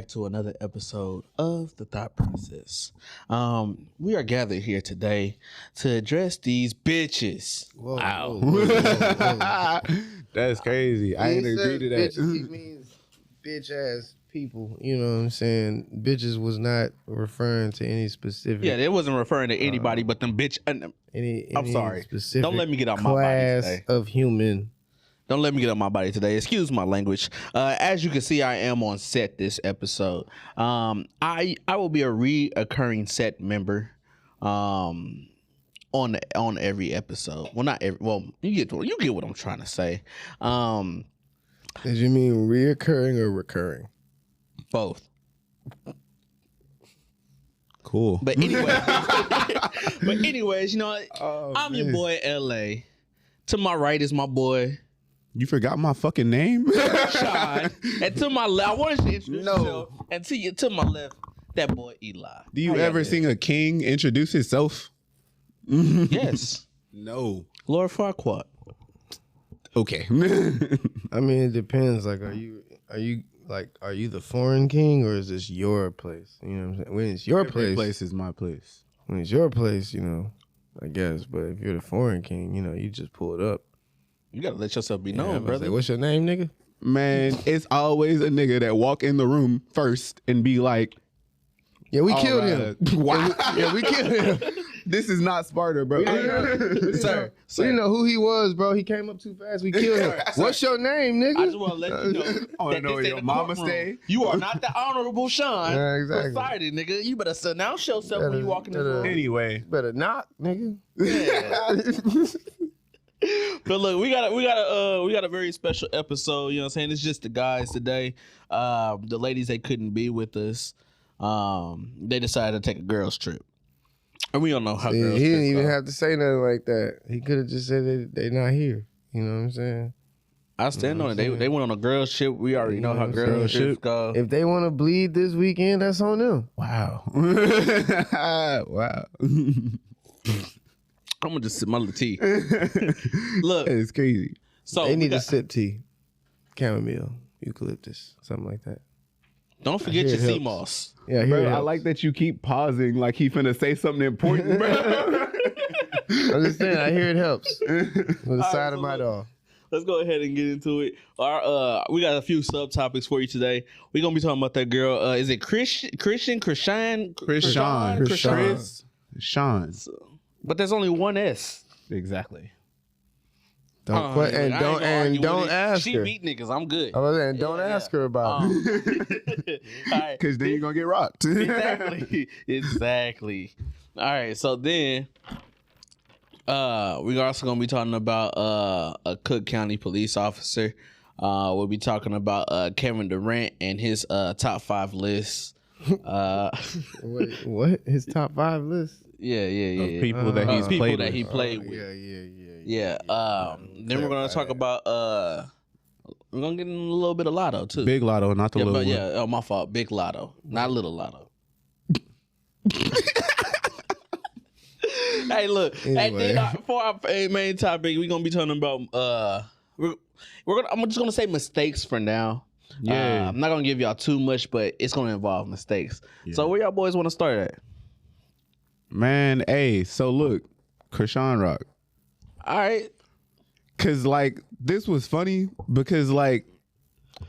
back to another episode of The Thought Process. We are gathered here today to address these bitches. Whoa, Wow. whoa. That's crazy. I ain't agree to that. Bitches, he means bitch ass people. You know what I'm saying? Bitches was not referring to any specific. Yeah, it wasn't referring to anybody but them bitch. Any I'm sorry. Specific Don't let me get on my body class today. of human. Don't let me get on my body today. Excuse my language. As you can see, I am on set this episode. I will be a reoccurring set member on every episode. Well, not every. Well, you get what I'm trying to say. Did you mean reoccurring or recurring? Both. Cool. But anyways, you know, I'm your boy LA. To my right is my boy You forgot my fucking name? Sean. And to my left, I want to introduce yourself. And to my left, that boy Eli. Do you ever sing a king introduce himself? Yes. No. Lord Farquaad. Okay. I mean, it depends. Like, are you the foreign king, or is this your place? You know what I'm saying? When it's your Every place, place is my place. when it's your place, you know, I guess. But if you're the foreign king, you know, you just pull it up. You gotta let yourself be Yeah, known, I was brother. like, what's your name, nigga? Man, it's always a nigga that walk in the room first and be like, Yeah, we all killed right. him. Wow. Yeah, we killed him. This is not Sparta, bro. Sir, We didn't know who he was, bro. He came up too fast. We killed him. What's your name, nigga? I just want to let you know. I wanna that know this where ain't your the mama courtroom. stay. You are not the honorable Sean. Yeah, exactly. Society, nigga. You better announce yourself when you walk in the room. Anyway. Better knock, nigga. But look, we got a very special episode. You know what I'm saying? It's just the guys today. The ladies, they couldn't be with us. They decided to take a girls trip, and we don't know how. He girls didn't trips even go. have to say nothing like that. He could have just said they not here. You know what I'm saying? I stand on it. They went on a girls trip. We already know how girls trips go. If they want to bleed this weekend, that's on them. Wow. Wow. I'm gonna just sip my little tea. Look, It's crazy. so They we need to got- sip tea, chamomile, eucalyptus, something like that. don't forget your hear it sea helps. moss. Yeah, Bro, here I like that you keep pausing like he finna say something important, bro. I'm just saying, I hear it helps. With the side so of my look. dog. Let's go ahead and get into it. We got a few subtopics for you today. We're gonna be talking about that girl. Is it Christian? Sean. But there's only one S. Exactly. Don't don't ask She her. beat niggas. I'm good. I was saying, don't ask her about it. All right. Because then you're going to get rocked. Exactly. All right. So then, we're also gonna be talking about a Cook County police officer. We'll be talking about Kevin Durant and his top 5 lists. Wait, what? His top 5 list? Yeah. Of people that he's People played that with. he played with. Yeah. Then we're gonna talk about we're gonna get in a little bit of lotto too. Big Lotto, not the yeah, little but one. yeah, oh my fault. Big lotto, not little lotto. Hey, look. Anyway. For our main topic, we're gonna be talking about I'm just gonna say mistakes for now. Yeah. I'm not gonna give y'all too much, but it's gonna involve mistakes. Yeah. So where y'all boys want to start at? Man, hey, so look, Krishan Rock. All right. Because, like, this was funny because, like,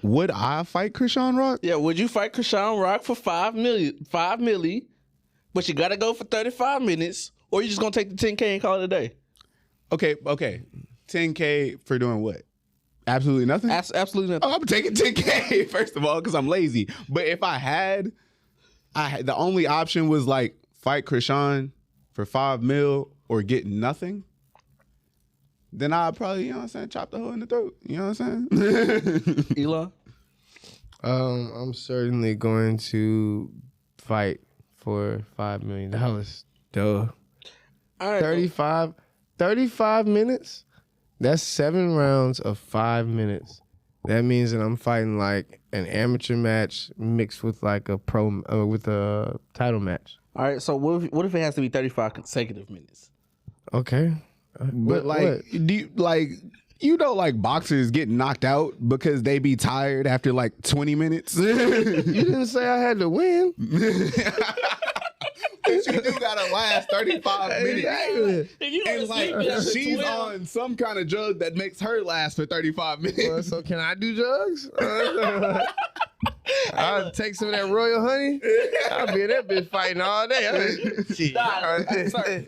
would I fight Krishan Rock? Yeah, would you fight Krishan Rock for 5 milli, but you gotta go for 35 minutes, or you just gonna take the 10K and call it a day? Okay. 10K for doing what? Absolutely nothing? Absolutely nothing. Oh, I'm taking 10K, first of all, because I'm lazy. But if I had, the only option was, like, fight Krishan for 5 mil or get nothing, then I'd probably, you know what I'm saying, chop the hole in the throat. You know what I'm saying? Elon? I'm certainly going to fight for $5 million. Duh. All right. 35 minutes? That's 7 rounds of 5 minutes. That means that I'm fighting like an amateur match mixed with like a with a title match. All right. So what if it has to be 35 consecutive minutes? Okay. But like, do you, like, You know, like boxers get knocked out because they be tired after like 20 minutes. You didn't say I had to win. But you do gotta last 35 minutes. Exactly. If you And go to sleep like after she's 12, on some kind of drug that makes her last for 35 minutes. Well, so can I do drugs? I'll take some of that royal honey. I'll be in that bitch fighting all day. Shit. Sorry.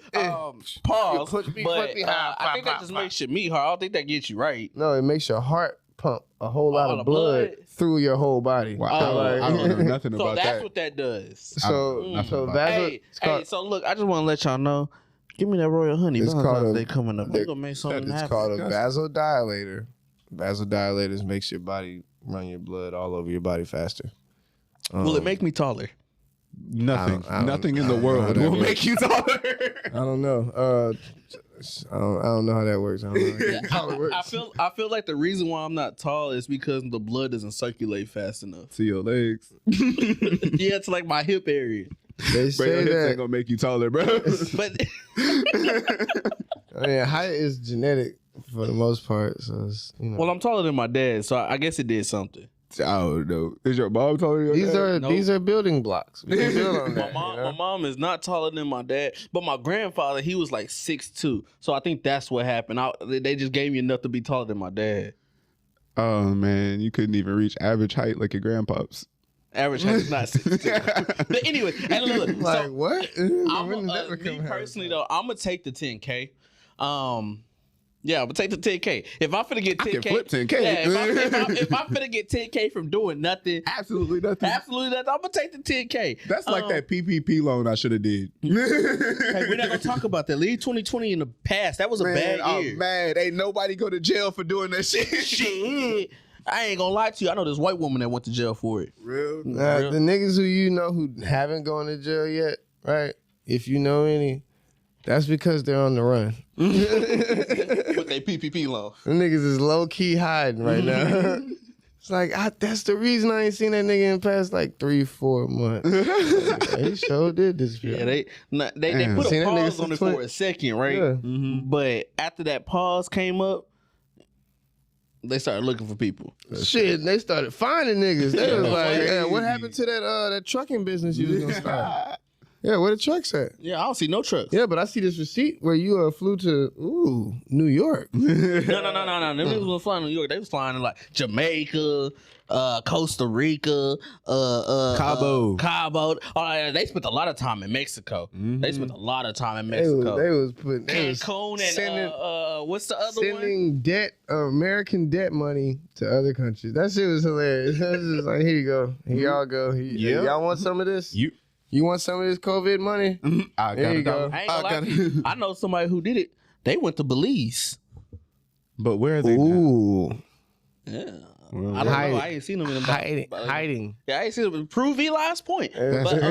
Pause. Push me, But push me high, I think pop, that just pop, makes your meat hard. I don't think that gets you right. No, it makes your heart pump a whole lot All of the blood blood? through your whole body. Wow. Oh, I don't know nothing So about that's that. what that does. So, Nothing so about that's what Hey, it's called. so look, I just want to let y'all know. Give me that royal honey. It's Valentine's called a- Day coming up. We're gonna make something It's happen. called a vasodilator. Vasodilators makes your body run your blood all over your body faster. Will it make me taller? Nothing. I don't- Nothing in I the don't know how world that will works. make you taller. I don't know. I don't know how that works. I don't know how it works. I feel like the reason why I'm not tall is because the blood doesn't circulate fast enough. To your legs. Yeah, it's like my hip area. They Bro, your say hips ain't that. gonna make you taller, bro. But I mean, height is genetic for the most part. So it's, you know. well, I'm taller than my dad, so I guess it did something. I don't know. Is your mom taller than your dad? These are building blocks. We can build on that. My mom is not taller than my dad, but my grandfather, he was like 6'2". So I think that's what happened. They just gave me enough to be taller than my dad. Oh man, you couldn't even reach average height like your grandpops. Average height is not 6'2". But anyway, hey, look, Like so what? I'm me personally though, I'm gonna take the 10K. Yeah, I'm gonna take the 10K. If I'm finna get 10K, I can flip 10K. Yeah, if I'm finna get 10K from doing nothing, Absolutely nothing. I'm gonna take the 10K. That's like that PPP loan I should have did. Hey, we're not gonna talk about that. Leave 2020 in the past. That was a Man, bad year. I'm mad. Ain't nobody go to jail for doing that shit. Shit. I ain't gonna lie to you. I know this white woman that went to jail for it. Real? The niggas who you know who haven't gone to jail yet, right? If you know any, that's because they're on the run. With their PPP loan. Them niggas is low key hiding right now. It's like that's the reason I ain't seen that nigga in the past like 3-4 months. He sure did this. Yeah, they put Seen a that nigga pause on it since for a second, right? Yeah. But after that pause came up, they started looking for people. Shit, they started finding niggas. They was like, Crazy. yeah, what happened to that trucking business you was gonna start? Yeah, where the trucks at? Yeah, I don't see no trucks. Yeah, but I see this receipt where you flew to New York. No. Them niggas was flying to New York. They was flying to like Jamaica, Costa Rica, Cabo. Cabo. They spent a lot of time in Mexico. They spent a lot of time in They Mexico. was Cancun and sending, what's the other one? sending debt, American debt money to other countries. That shit was hilarious. I was just like, here you go, here y'all go. Yeah. Y'all want some of this? You want some of this COVID money? I There got you it. go. I ain't gonna lie to you. I know somebody who did it. They went to Belize. But where are they? now? Ooh, Yeah. Well, I don't hiding. know. I ain't seen them in the hiding. Yeah, I ain't seen them. Prove Eli's point. My But,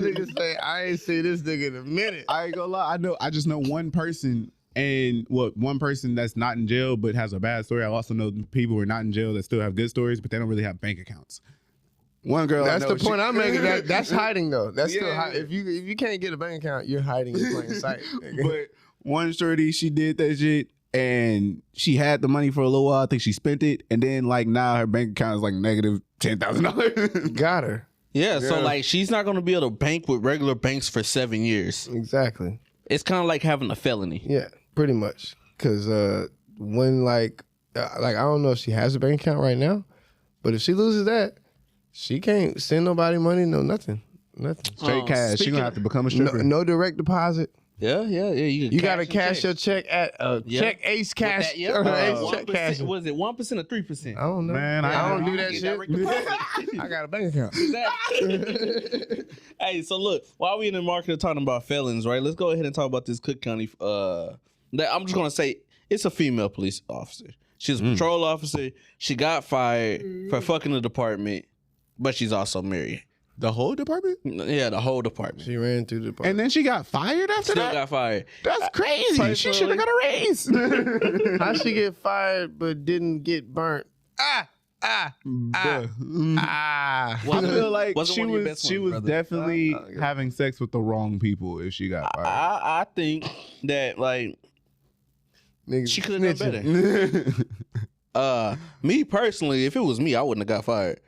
nigga say, I ain't see this nigga in a minute. I ain't gonna lie. I just know one person, and one person that's not in jail but has a bad story. I also know people who are not in jail that still have good stories, but they don't really have bank accounts. One girl. That's I know, the point I'm making. That's hiding though. That's still Yeah. if you can't get a bank account, you're hiding in plain sight. nigga. But one shorty, she did that shit, and she had the money for a little while. I think she spent it, and then like now her bank account is like negative $10,000. Got her. yeah, so Yeah. like she's not gonna be able to bank with regular banks for 7 years. Exactly. It's kind of like having a felony. Yeah, pretty much. Cause when like I don't know if she has a bank account right now, but if she loses that, she can't send nobody money, no nothing. Straight cash. She speaking gonna have to become a stripper. No direct deposit. Yeah. You gotta cash your check at Yeah. Check Ace Cash. Yeah, Ace Check Cash. was it 1% or 3%? I don't know. Man, I don't do I that get shit. direct deposit. I got a bank account. Hey, so look, while we in the market talking about felons, right? Let's go ahead and talk about this Cook County. That I'm just gonna say it's a female police officer. She's a patrol officer. She got fired for fucking the department, but she's also married. The whole department? Yeah, the whole department. She ran through the And then she got fired after Still that? got fired. That's crazy. She should have got a raise. How she get fired but didn't get burnt? Bruh. Wasn't- I feel like wasn't she one of your was best she ones, was brother. definitely having sex with the wrong people if she got fired. I think that like Niggas She could have done snitching. better. Me personally, if it was me, I wouldn't have got fired.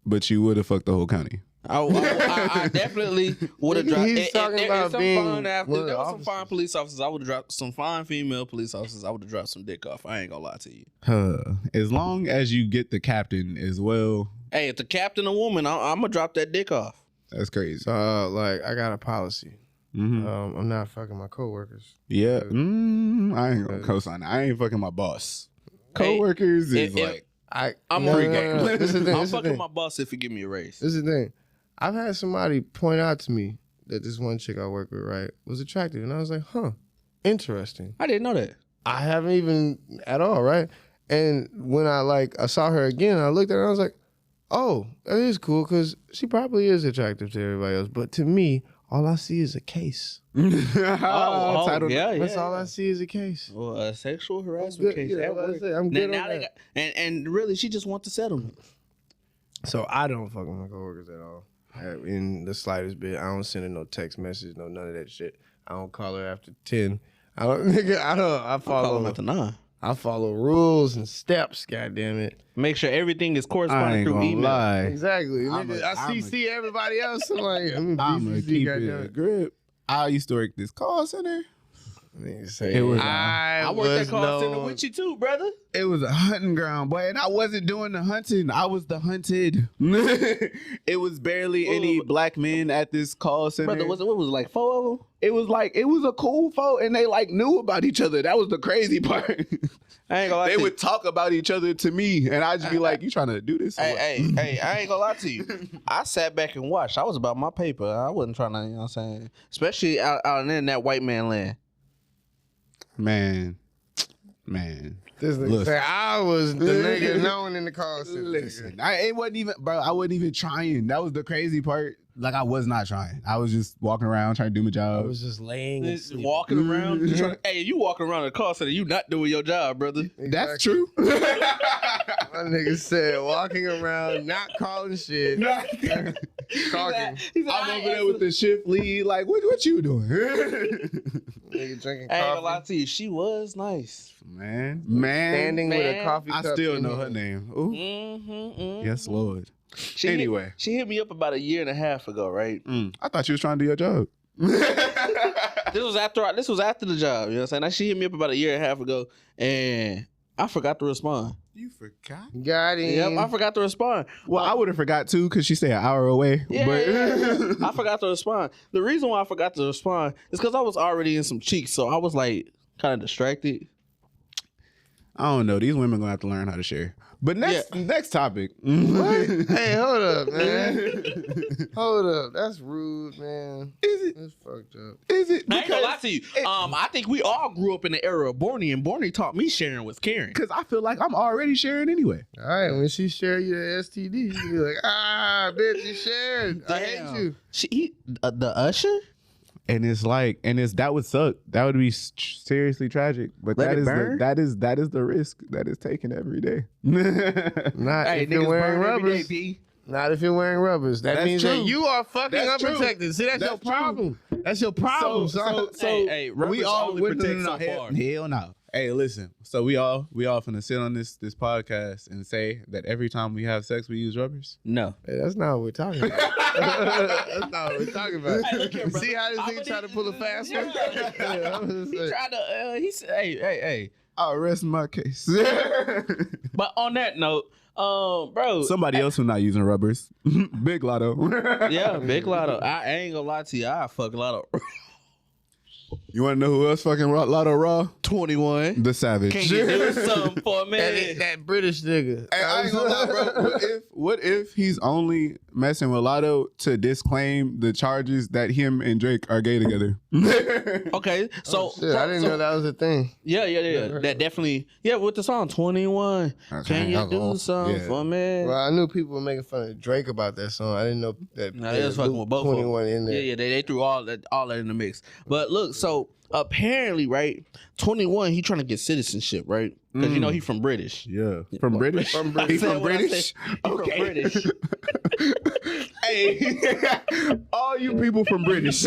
But you would have fucked the whole county. I definitely would have dropped. He's talking about being fine one after. of There the was some fine officers. police officers. I would have dropped some fine female police officers. I would have dropped some dick off. I ain't gonna lie to you. As long as you get the captain as well, Hey, if the captain a woman, I'm gonna drop that dick off. that's crazy. So like, I got a policy. Mhm. I'm not fucking my coworkers. Yeah, I ain't gonna co-sign that. I ain't fucking my boss. Hey, Coworkers is if- like I'm no, pregame. no. This is the thing. I'm This is the fucking thing. my boss if he give me a raise. This is the thing. I've had somebody point out to me that this one chick I work with, right, was attractive, and I was like, huh, interesting. I didn't know that. I haven't even at all, right? And when I saw her again, I looked at her and I was like, oh, that is cool because she probably is attractive to everybody else. But to me, all I see is a case. title. yeah. That's all I see is a case. Well, a sexual harassment case. at work. I'm good Now on they that. got, and really, she just wants the settlement. So I don't fuck with my coworkers at all. In the slightest bit. I don't send her no text message, no none of that shit. I don't call her after 10. I Call follow him at the 9. I follow rules and steps, goddamn it. Make sure everything is I corresponding ain't through gonna email. lie. Exactly. I'm Nigga, a- I I'm a- CC everybody else. I'm like, I'm I'm gonna keep goddamn it a grip. I used to work this call center. Nigga say, It was, I worked that call center with you too, brother. It was a hunting ground, boy, and I wasn't doing the hunting. I was the hunted. It was barely any black men at this call center. Brother, what was it, like 4 of them? It was a cool folk, and they like knew about each other. That was the crazy part. I ain't gonna lie They to would talk about each other to me, and I'd just be like, "You trying to do this?" or what?" Hey, I ain't gonna lie to you. I sat back and watched. I was about my paper. I wasn't trying to, you know what I'm saying? Especially out in that white man land. Man. This nigga Listen. say, I was the nigga known in the call center. Listen, I wasn't even trying. That was the crazy part. Like, I was not trying. I was just walking around trying to do my I job. was just laying and Just sleeping. walking around. Hey, you walking around the call center, you not doing your job, brother. That's true. My nigga said walking around, not calling shit. Talking. I'm over there with the shift lead. Like, what you doing? Nigga drinking I ain't gonna lie coffee. to you. She was nice. Man. Standing with a Man. coffee I cup. still in know her hand. name. Ooh. Mm-hmm, Yes, Lord. She Anyway. she hit me up about a year and a half ago, right? I thought you was trying to do your job. This was after the job. You know what I'm saying? She hit me up about a year and a half ago, and I forgot to respond. You forgot? Got him. Yep, I forgot to respond. Well, I would have forgot too, because she stay an hour away. Yeah, but yeah. I forgot to respond. The reason why I forgot to respond is because I was already in some cheeks, so I was like kind of distracted. I don't know. These women gonna have to learn how to share. But next topic. What? Hey, hold up, man. Hold up. That's rude, man. Is it? That's fucked up. Is it? I ain't gonna lie to you. I think we all grew up in the era of Borny, and Borny taught me sharing with caring. Because I feel like I'm already sharing anyway. All right, when she share your STD, you be like, bitch, you shared. I hate you. The usher? And it's like, that would suck. That would be seriously tragic. But Let that it is burn? that is the risk that is taken every day. Not if you're wearing rubbers. Not if you're wearing rubbers. That That's means true. that you are fucking That's true. unprotected. See, that's your That's true. problem. That's your problem, son. Hey, rubbers only protect so far. Hell no. Hey, listen. So we all finna sit on this podcast and say that every time we have sex we use rubbers. No. Hey, that's not what we're talking about. That's not what we're talking about. Hey, look here, brother. See how this I'ma nigga try to need- pull a fast one? Yeah, I'm just He saying. tried to, he said, hey. I'll rest my case. But on that note, bro. Somebody else who's not using rubbers. Big Lotto. Yeah, Big Lotto. I ain't gonna lie to you. I fuck Lotto. You want to know who else fucking Lotto Raw? 21. The Savage. Can you do something for me? That British nigga. Hey, I ain't gonna lie, bro. What if he's only messing with Lotto to disclaim the charges that him and Drake are gay together? Okay, so Shit, I didn't know that was a thing. Yeah. That definitely. Yeah, with the song 21. That's Can right. you Alcohol. do something Yeah. for me? Well, I knew people were making fun of Drake about that song. I didn't know that. No, they was fucking with both of them. 21 in there. Yeah, they threw all that in the mix. But look, so apparently, right, 21, he trying to get citizenship, right? Because you know he from British. Yeah. From British? From He British. from What I British? said, he from British. Hey, all you people from British.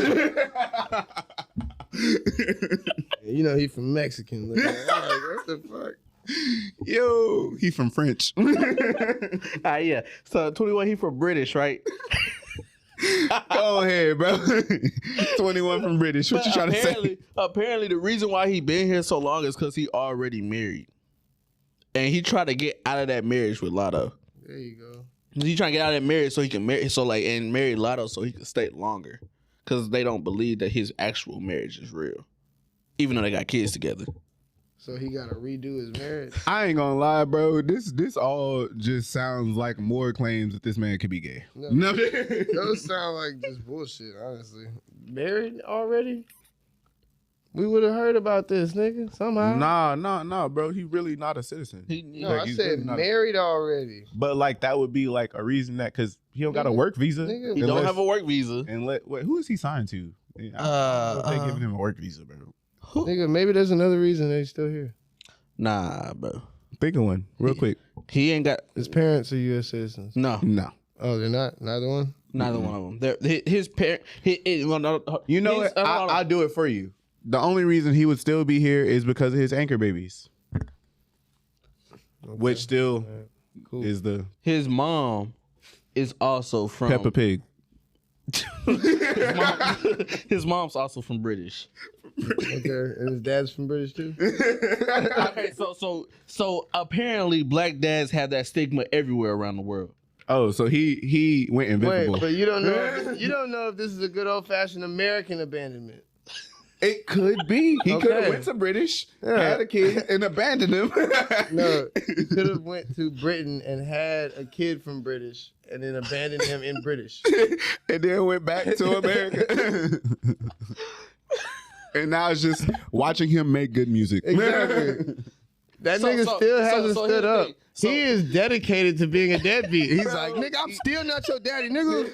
You know he from Mexican. Look, I'm like, what the fuck? Yo, he from French. Yeah. So 21, he from British, right? Go ahead, bro. 21 from British. What you trying to say? Apparently, the reason why he been here so long is because he already married, and he tried to get out of that marriage with Lotto. There you go. He trying to get out of that marriage so he can marry Lotto so he can stay longer, because they don't believe that his actual marriage is real, even though they got kids together. So he got to redo his marriage. I ain't gonna lie, bro. This all just sounds like more claims that this man could be gay. No. Those sound like just bullshit, honestly. Married already? We would have heard about this, nigga, somehow. Nah, bro. He really not a citizen. No, Like, I he's said really not- married already. But like that would be like a reason that because he don't got a work visa. Nigga. He don't have a work visa. And wait, who is he signed to? I don't know if they giving him a work visa, bro. Nigga, maybe there's another reason that he's still here. Nah, bro. Think of one, real quick. He ain't got His parents are U.S. citizens. no. No. Oh, they're not? Neither one? Neither one of them. His parent. You know what? I'll do it for you. The only reason he would still be here is because of his anchor babies, which still Cool. is the His mom is also from Peppa Pig. His mom's also from British. Okay, and his dad's from British too? Okay, so apparently black dads have that stigma everywhere around the world. Oh, so he went invisible. Wait, but you don't know if this is a good old-fashioned American abandonment. It could be. He could have Okay. went to British, Yeah. had a kid, and abandoned him. No, he could have went to Britain and had a kid from British and then abandoned him in British. And then went back to America. And now it's just watching him make good music. Exactly. That So- nigga so- still so- hasn't so stood here's the up. thing. So- He is dedicated to being a deadbeat. He's like, nigga, I'm still not your daddy, nigga.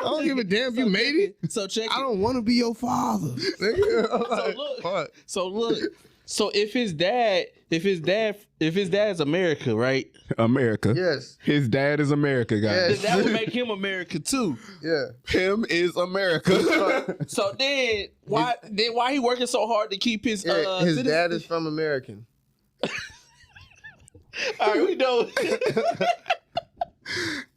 I don't give a damn if you made it. So check I it. don't want to be your father. Nigga. I'm like, fuck. So if his dad's America, right? America. Yes. His dad is America, guys. Yes. That would make him America too. Yeah. Him is America. So then why he working so hard to keep his Yeah, his citizen- dad is from American. All right, we know.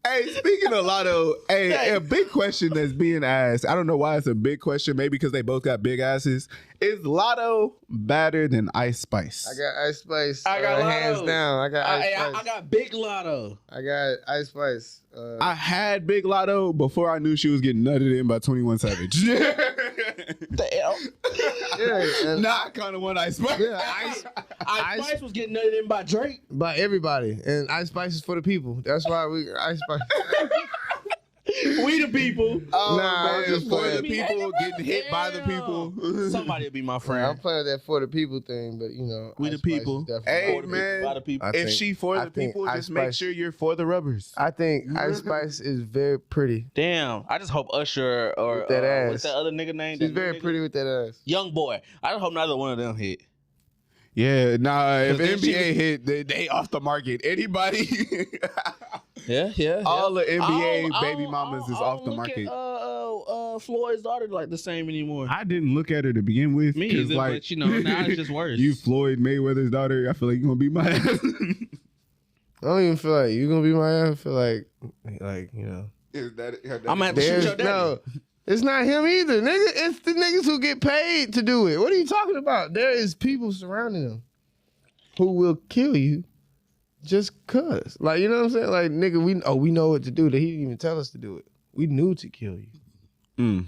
Hey, speaking of Lotto, a big question that's being asked. I don't know why it's a big question. Maybe because they both got big asses. Is Lotto badder than Ice Spice? I got Ice Spice. I got hands Lotto. down. I got Ice I Spice. got Big Lotto. I got Ice Spice. I had Big Lotto before I knew she was getting nutted in by 21 Savage. The hell? Yeah, and Nah, I kind of want Ice Spice. yeah, Ice Spice was getting nutted in by Drake. by everybody, and Ice Spice is for the people. That's why we Ice Spice. We the people. Oh, Nah, I'm man, just for playing. the people, getting hit by the people. Somebody will be my I'm friend. playing that for the people thing, but you know, We the Ice Spice is people. definitely Hey, For the man. people, by the people. I If think- she for I the think people, Ice just make Spice- sure you're for the rubbers. I think Ice Spice is very pretty. Damn, I just hope Usher or With that ass. what's that other nigga name? She's That very new nigga? pretty with that ass. Young boy. I just hope neither one of them hit. Yeah, nah, if 'Cause then she NBA hit, they off the market. Anybody, Yeah. all the NBA I baby don't- mamas is I off don't the look market. At, Floyd's daughter like the same anymore. I didn't look at her to begin with. Me 'cause, either, like, but you know, now it's just worse. You Floyd Mayweather's daughter, I feel like you're gonna beat my ass. I don't even feel like you're gonna be my ass. I feel like you know. Is that I'm gonna have to shoot There's your daddy. no. It's not him either, nigga. It's the niggas who get paid to do it. What are you talking about? There is people surrounding them who will kill you just cause. Like, you know what I'm saying? Like, nigga, we know what to do. That he didn't even tell us to do it. We knew to kill you.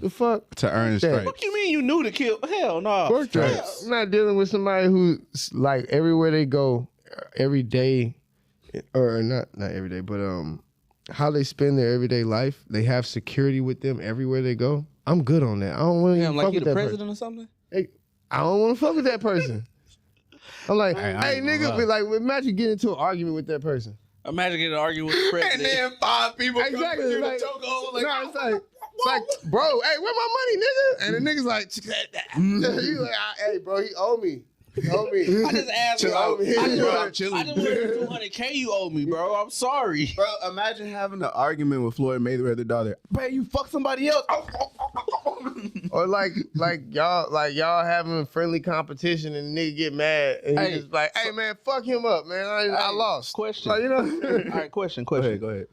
The fuck? to earn Yeah. stripes. What you mean you knew to kill? Hell no. Pork chops. I'm not dealing with somebody who, like, everywhere they go, every day, or not every day, but how they spend their everyday life, they have security with them everywhere they go. I'm good on that. I don't want to Damn, fuck like you with the that president or something? person. I don't want to fuck with that person. I'm like, Hey, I hey, ain't gonna nigga, lie. but like, imagine getting into an argument with that person. Imagine getting an argument with the president. And then 5 people come Exactly, through like- the chokehold. Like, No, it's like, bro, hey, where my money, nigga? And the nigga's like, you like, hey, bro, he owe me. He owe me. I just asked Chill you. out. I just Bro, want I'm chilling. I just want 200K you owe me, bro. I'm sorry. bro, imagine having an argument with Floyd Mayweather's daughter. Bro, you fuck somebody else. Or like y'all having friendly competition and the nigga get mad and Hey, he's just like, hey man, fuck him up, man. I lost. Question. Like, you know. All right, question. Go ahead.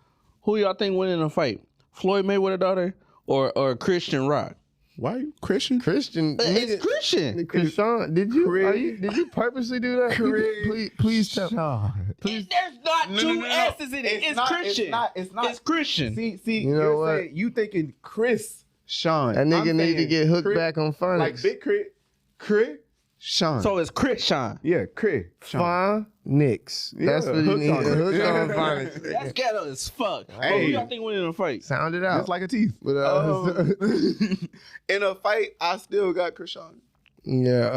Who y'all think win in a fight? Floyd Mayweather daughter or Christian Rock? Why are you Christian? Christian. It's Christian. Krishan, did you purposely do that? Please tell me. There's not two S's in it. It's Christian. It's not. It's Christian. See, You know what? saying, you thinking Chris Sean. That nigga I'm need to saying get hooked Chris- back on phonics. Like Big Chris Sean. So it's Christian. yeah, Chris Sean. Phonics. That's Yeah, what you hooked need. on it. Hooked Yeah. on phonics. That's ghetto as fuck. But Hey. who y'all think win in a fight? Sound it out. Just like a teeth. But, In a fight, I still got Krishan. yeah,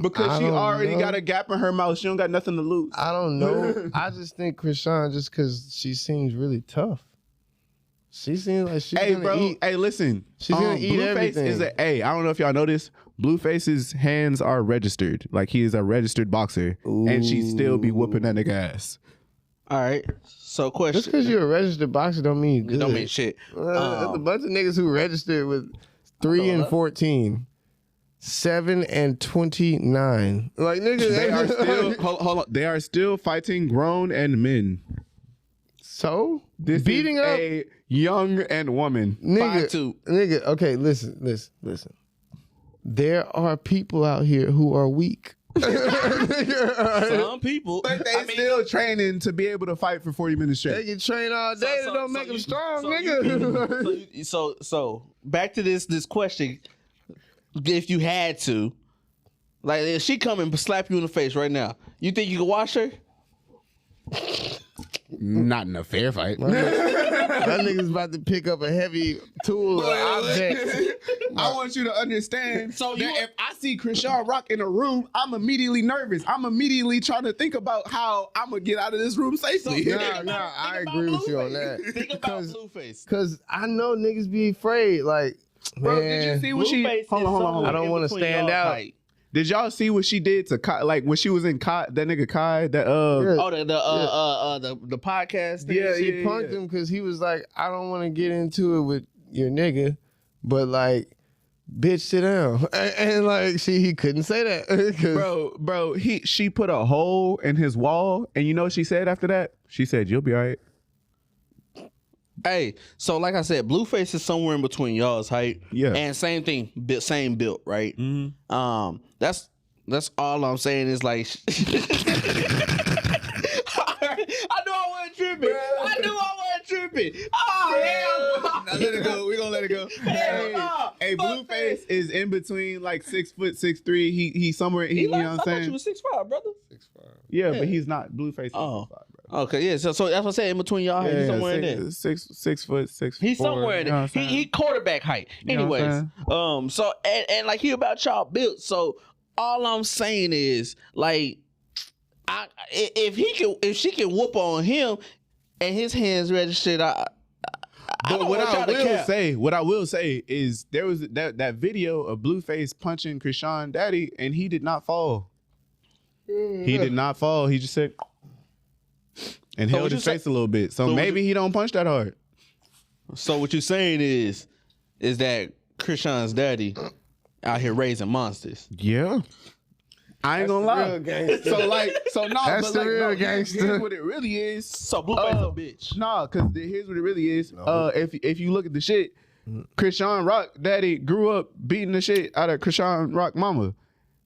Because I she don't already know. got a gap in her mouth. She don't got nothing to lose. I don't know. I just think Krishan, just because she seems really tough. She seems like she's Hey, gonna bro. eat. Hey, listen. She's gonna eat Blueface everything. is I don't know if y'all know this. Blueface's hands are registered. Like he is a registered boxer, and she still be whooping that nigga ass. All right. So question. Just because you're a registered boxer don't mean you good. It don't mean shit. There's a bunch of niggas who registered with 3 and 14, 7 and 29. Like niggas, They are still hold on. They are still fighting grown and men. so This beating is up a young and woman. nigga. 5'2". Nigga, okay, listen. There are people out here who are weak. Some people. But they still training to be able to fight for 40 minutes They straight. can train all day. That don't make them strong, nigga. So back to this question. If you had to, like, if she come and slap you in the face right now, you think you can wash her? Not in a fair fight. That nigga's about to pick up a heavy tool or object. I want you to understand. So that you- if I see Krishan Rock in a room, I'm immediately nervous. I'm immediately trying to think about how I'm gonna get out of this room safely. Nah, I agree with you on that. Think about Blueface. Cause I know niggas be afraid. Like, Bro, man, did you see what she? Blueface Hold is on, hold on, hold somewhere on. I don't in wanna between stand y'all's out. height. Did y'all see what she did to Kai? Like when she was in Kai, that nigga Kai, that Yeah. Oh, the podcast. thing? Yeah, she punked him because he was like, I don't want to get into it with your nigga, but like, bitch, sit down. And like, he couldn't say that. 'Cause- bro, she put a hole in his wall, and you know what she said after that? She said, "You'll be all right." Hey, so like I said, Blueface is somewhere in between y'all's height. Yeah. And same thing, same built, right? Mm-hmm. That's all I'm saying is like. I knew I wasn't tripping. Oh hell! Now let it go. We gonna let it go. Hell no. Hey, Fuck Blueface that. is in between like 6 foot 6'3". He's somewhere. You know what I'm I thought you saying? was 6'5", brother. Yeah, but he's not. Blueface. Oh. 6'5", bro. Okay, yeah. So that's what I said. In between y'all, height, he's somewhere in there. 6 foot 6. He's somewhere in there. He quarterback height. You know what I'm Anyways, so and like he about y'all built. So all I'm saying is like, if she can whoop on him and his hands registered, I But don't what want I y'all to will cap. say is there was that video of Blueface punching Krishan Daddy, and he did not fall. He did not fall. He just said and So held what his you face a little bit. So what maybe he don't punch that hard. So what you're saying is that Krishan's daddy out here raising monsters. Yeah. I ain't gonna lie. real gangster. So no, That's but the like, real no, gangster. Here's what it really is. So Blueface a bitch. Nah, cause here's what it really is. If you look at the shit, Krishan Rock Daddy grew up beating the shit out of Krishan Rock Mama.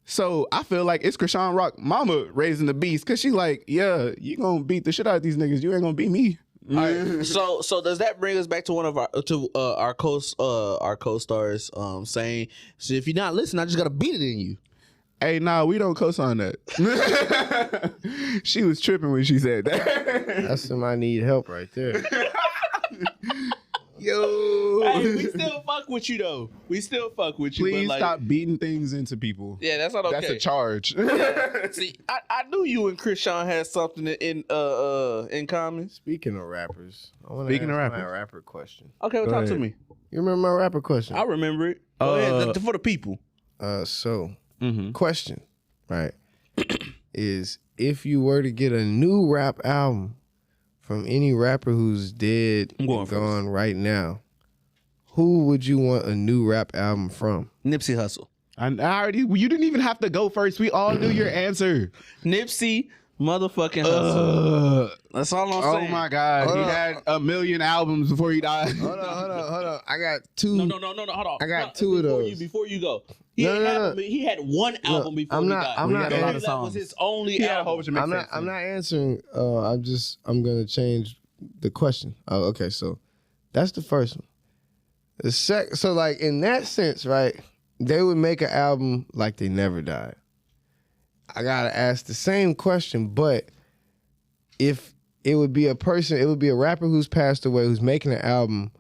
So I feel like it's Krishan Rock Mama raising the beast, cause she like, yeah, you gonna beat the shit out of these niggas. You ain't gonna beat me. All right. So does that bring us back to one of our co-stars saying, so if you're not listening, I just gotta beat it in you. Hey, nah, we don't co-sign that. She was tripping when she said that. That's somebody need help right there. Yo, Hey, we still fuck with you though. We still fuck with you. please but like, stop beating things into people. Yeah, that's not okay. That's a charge. See, I knew you and Krishan had something in common. Speaking of rappers, I want to Speaking of ask my rappers. rapper question. Okay, well, Go talk to ahead. me. You remember my rapper question? I remember it. Go ahead for the people. Question, right, is if you were to get a new rap album from any rapper who's dead I'm going and first. gone right now, who would you want a new rap album from? Nipsey Hussle. I already. You didn't even have to go first. We all knew your answer. Nipsey motherfucking Hussle. That's all I'm saying. Oh my God, he had 1 million albums before he died. Hold on. I got two. No. Hold on. I got two of those. Before you go, he had one album before he died. I'm not. That was his only album. I'm not answering. I'm gonna change the question. Oh, okay, so that's the first one. So like in that sense, right? They would make an album like they never died. I gotta ask the same question, but if it would be a person, it would be a rapper who's passed away who's making an album,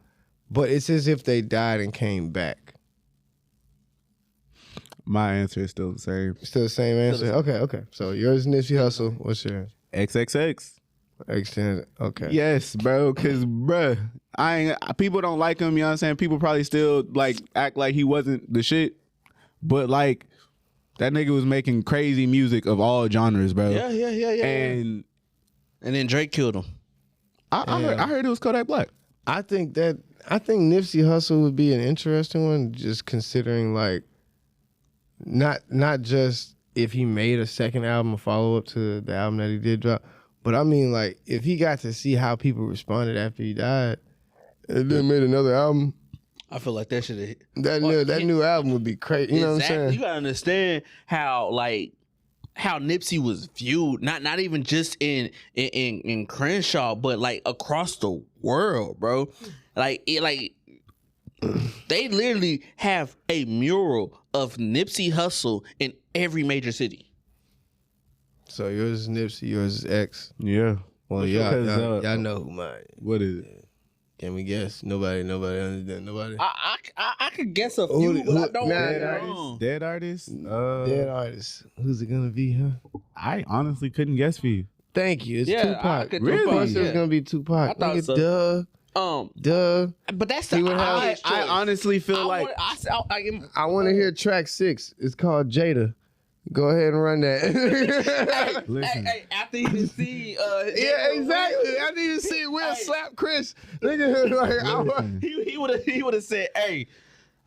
but it's as if they died and came back. My answer is still the same. Still the same answer? Okay. So yours is Nipsey Hussle. What's yours? XXX. Extended. Okay. Yes, bro. Cause people don't like him, you know what I'm saying? People probably still like act like he wasn't the shit. But like that nigga was making crazy music of all genres, bro. Yeah. And then Drake killed him. I heard it was Kodak Black. I think Nipsey Hussle would be an interesting one, just considering like not just if he made a second album, a follow up to the album that he did drop, but I mean like if he got to see how people responded after he died, and then made another album. I feel like that should have that new album would be crazy. You know what I'm saying? You gotta understand how Nipsey was viewed, not even just in Crenshaw, but like across the world, bro. They literally have a mural of Nipsey Hussle in every major city. So yours is Nipsey, yours is X. Yeah. Well, y'all know who mine is. What is it? Can we guess? Nobody understand. Nobody. I could guess a few, but I don't know. Dead artists? Dead artists. Who's it gonna be, huh? I honestly couldn't guess for you. Thank you. It's Tupac. Really? Of course it was gonna be Tupac. I thought so. Duh. But that's I honestly feel like I want to hear track 6. It's called Jada. Go ahead and run that. Listen. Hey, after he didn't see, yeah, exactly. After you see Will slap Chris, nigga, like, he would have said, "Hey,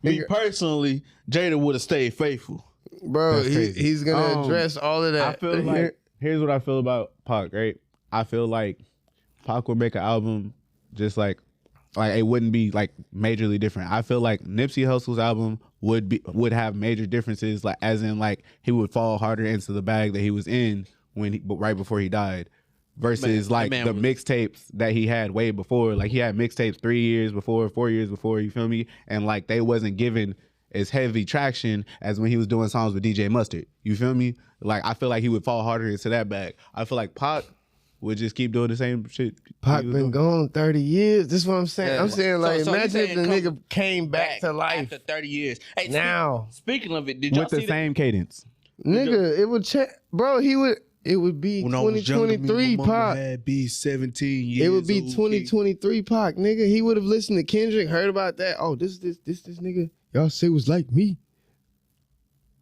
me personally, Jada would have stayed faithful." Bro, he's gonna address all of that. I feel like here's what I feel about Pac. Right, I feel like Pac would make an album just like it wouldn't be like majorly different. I feel like Nipsey Hussle's album would have major differences, like as in like he would fall harder into the bag that he was in right before he died, versus the mixtapes that he had way before. Like he had mixtapes 3 years before, 4 years before. You feel me? And like they wasn't given as heavy traction as when he was doing songs with DJ Mustard. You feel me? Like I feel like he would fall harder into that bag. I feel like Pac would just keep doing the same shit. Pac been gone 30 years. This is what I'm saying. Yeah. I'm saying like imagine if the nigga came back to life after 30 years. Hey, now, speaking of it, did y'all with the same cadence? Nigga, it would change, bro. It would be 2023 Pac. Had be 17 years. It would be 2023 Pac, nigga. He would have listened to Kendrick, heard about that. Oh, this nigga. Y'all say was like me.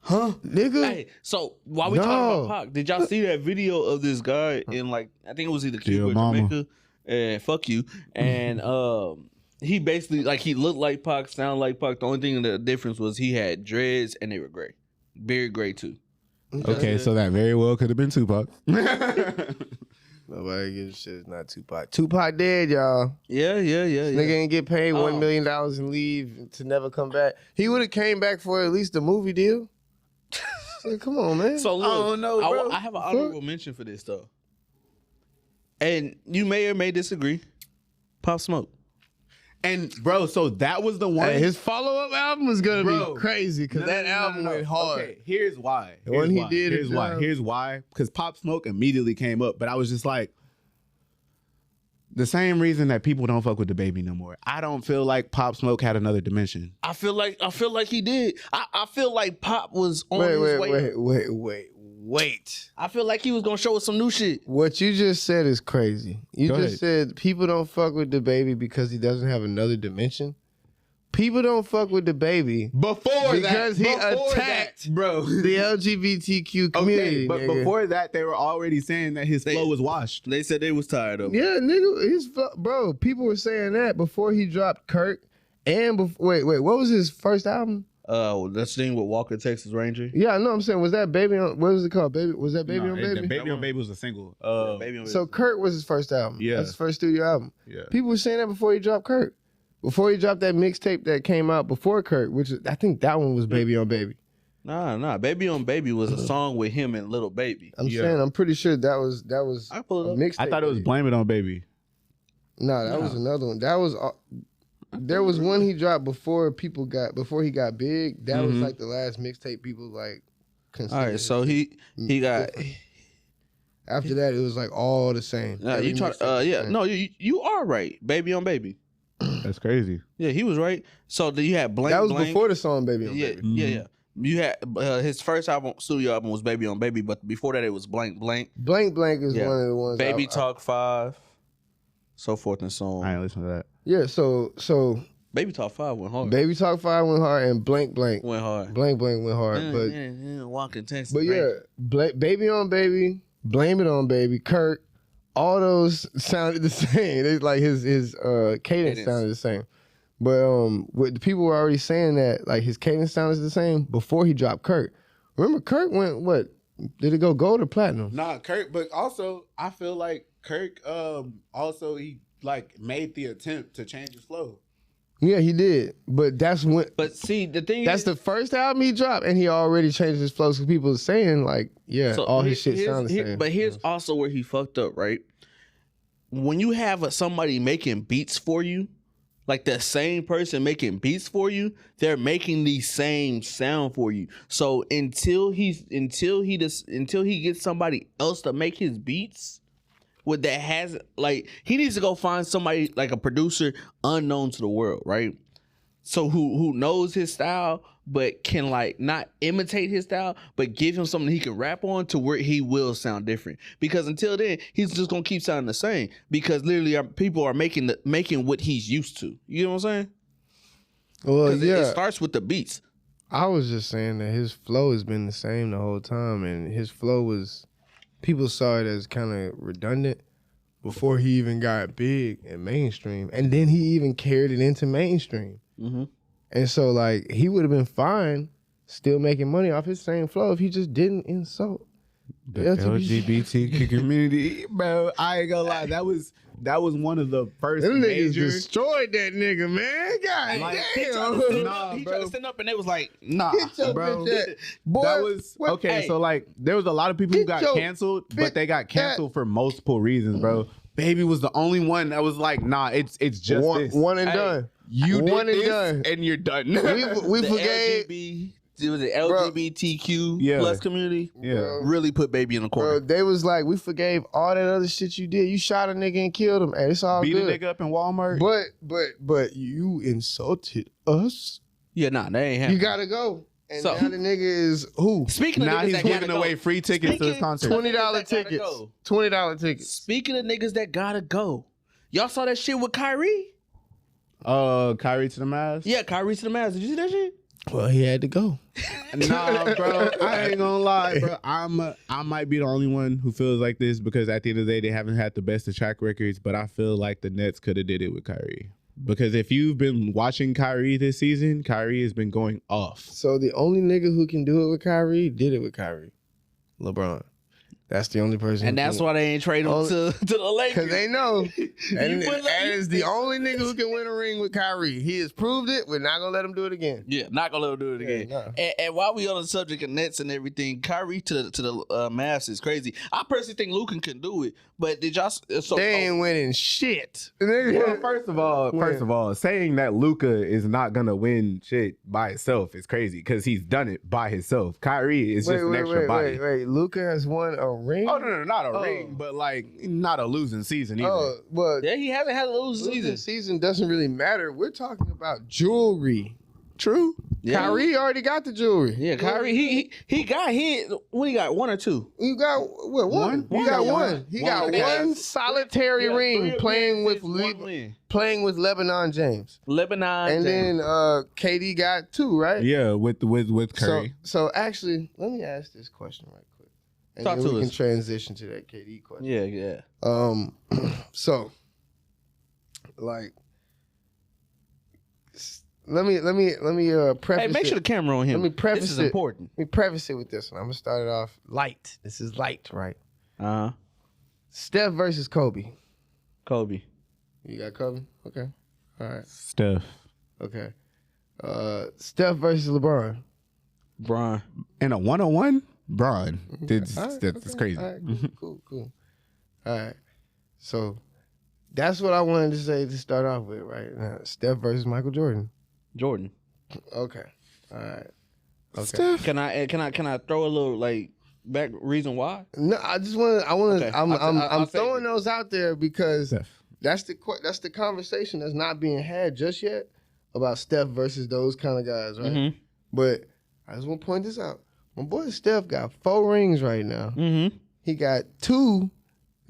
Huh, nigga? Hey, so while we talking about Pac, did y'all see that video of this guy in like I think it was either Cuba or Jamaica? And fuck you. And he basically like he looked like Pac, sounded like Pac. The only thing the difference was he had dreads and they were gray, very gray too. Okay, so that very well could have been Tupac. Nobody gives a shit. It's not Tupac. Tupac dead, y'all. Yeah. Nigga ain't get paid $1 million and leave to never come back. He would have came back for at least a movie deal. Come on, man. So look, I don't know, bro. I have an honorable mention for this though, and you may or may disagree. Pop Smoke. And bro, so that was the one. Hey, his follow-up album was gonna be crazy because that album went hard. Okay, here's why. Here's why. Because Pop Smoke immediately came up, but I was just like, the same reason that people don't fuck with the baby no more. I don't feel like Pop Smoke had another dimension. I feel like he did. I feel like Pop was on his way. Wait. I feel like he was gonna show us some new shit. What you just said is crazy. You Go just ahead. said people don't fuck with the baby because he doesn't have another dimension. People don't fuck with the baby because he attacked bro, the LGBTQ community. Okay, but nigga. before that, they were already saying that his flow was washed. They said they was tired of him. Yeah, nigga, bro. People were saying that before he dropped Kirk And wait, what was his first album? That thing with Walker Texas Ranger. Yeah, I know. I'm saying, was that Baby on? What was it called? Baby? Was that Baby on Baby? Baby on Baby was a single. Baby on So Baby. Kurt was his first album. Yeah. That's his first studio album. Yeah. People were saying that before he dropped Kurt. Before he dropped that mixtape that came out before Kurt, which I think that one was Baby on Baby. Nah. Baby on Baby was a song with him and Little Baby. I'm saying, I'm pretty sure that was I pull it up. mixtape. I thought it was Blame It on Baby. No, that was another one. That was there was one he dropped before he got big. That was like the last mixtape people like considered. All right, so he got. After that, it was like all the same. Every You try. mixtape was the Yeah, same. no, you are right. Baby on Baby. That's crazy. Yeah, he was right. So then you had Blank. That was Blank. before the song Baby on Yeah, Baby. yeah. You had his first studio album was Baby on Baby, but before that it was Blank. Blank Blank is Yeah. one of the ones. Baby Talk 5, so forth and so on. I ain't listen to that. Yeah, so Baby Talk 5 went hard. Baby Talk 5 went hard and Blank Blank Went hard. went hard. Walking Texas. But yeah, Baby on Baby, Blame It on Baby, Kurt, all those sounded the same. It's like his cadence sounded the same. But what the people were already saying that like his cadence sounded the same before he dropped Kurt. Remember Kurt went what? Did it go gold or platinum? Nah, Kirk, but also I feel like Kirk also he like made the attempt to change his flow. Yeah, he did. But that's when But see, the thing that's is, the first album he dropped, and he already changed his flow. So people are saying like, yeah, so all his shit sounds the same. But here's also where he fucked up, right? When you have somebody making beats for you, like the same person making beats for you, they're making the same sound for you. So until he gets somebody else to make his beats, with that has like he needs to go find somebody like a producer unknown to the world, right? So who knows his style but can like not imitate his style, but give him something he can rap on to where he will sound different. Because until then, he's just gonna keep sounding the same. Because literally, people are making what he's used to. You know what I'm saying? Well, Because yeah, it starts with the beats. I was just saying that his flow has been the same the whole time, and his flow was people saw it as kind of redundant before he even got big and mainstream, and then he even carried it into mainstream. Mm-hmm. And so, like, he would have been fine still making money off his same flow if he just didn't insult The LGBTQ community, bro. I ain't gonna lie. That was one of the first Them niggas major. destroyed that nigga, man. God Like, damn. Nah, he bro. tried to stand up and they was like, nah. Get your bro. bitch at. Boy, That was what- okay. hey. So like, there was a lot of people who Get got your canceled, bitch but they got canceled for multiple reasons, bro. Baby was the only one that was like, nah, it's just this. one and Hey, done. You did one and this, done. and you're done. We The forgave. it was the LGBTQ Yeah. plus community. Yeah. Really put Baby in the corner. Bro, they was like, we forgave all that other shit you did. You shot a nigga and killed him. Hey, it's all Beat a good. nigga up in Walmart. But you insulted us. Yeah, nah, that ain't You happening. gotta go. And So- now the nigga is who? Speaking of Now niggas he's that gotta giving go. away free tickets to his Speaking- concert. $20 That gotta tickets. go. $20 tickets. Speaking of niggas that gotta go, y'all saw that shit with Kyrie? Kyrie to the Mavs. Yeah, Kyrie to the Mavs. Did you see that shit? Well, he had to go. Nah, bro. I ain't gonna lie, bro. I might be the only one who feels like this because at the end of the day, they haven't had the best of track records. But I feel like the Nets could have did it with Kyrie. Because if you've been watching Kyrie this season, Kyrie has been going off. So the only nigga who can do it with Kyrie did it with Kyrie. LeBron. That's the only person. And that's why they ain't trade him to the Lakers. Because they know. And You put- is the only nigga who can win a ring with Kyrie. He has proved it. We're not going to let him do it again. Yeah, not gonna let him do it again. nah. And while we on the subject of Nets and everything, Kyrie to the Mavs is crazy. I personally think Luka can do it, but did y'all? So They ain't winning shit. Well, first of all, saying that Luka is not gonna win shit by himself is crazy because he's done it by himself. Kyrie is just an extra body. Wait. Luka has won a ring? Oh no, not a ring, but like not a losing season either. Oh, well, yeah, he hasn't had a losing losing season. season doesn't really matter. We're talking about jewelry. True. Yeah. Kyrie already got the jewelry. Yeah, Kyrie. He got hit. When he got 1 or 2. You got what? One. He got one. He got one solitary ring playing with Lebanon James. Lebanon. And then KD got 2, right? Yeah, with Curry. So actually, let me ask this question right quick, and Talk then to we us. can transition to that KD question. yeah. So, like, let me preface. Hey, make sure the camera on him. Let me preface This is it. important. Let me preface it with this one. I'm gonna start it off light. This is light, right? Steph versus Kobe. Kobe. You got Kobe? Okay. All right. Steph. Okay. Steph versus LeBron. Bron. And a 1-on-1? Bron. That's All right, that's okay. crazy. All right, cool. All right. So that's what I wanted to say to start off with, right? Now, Steph versus Michael Jordan. Jordan. Okay. All right. Okay. Steph. Can I throw a little like back reason why? No, I want to. Okay. I'm save throwing it. those out there because Steph. that's the conversation that's not being had just yet about Steph versus those kind of guys, right? Mm-hmm. But I just want to point this out. My boy Steph got 4 rings right now. Mm-hmm. He got 2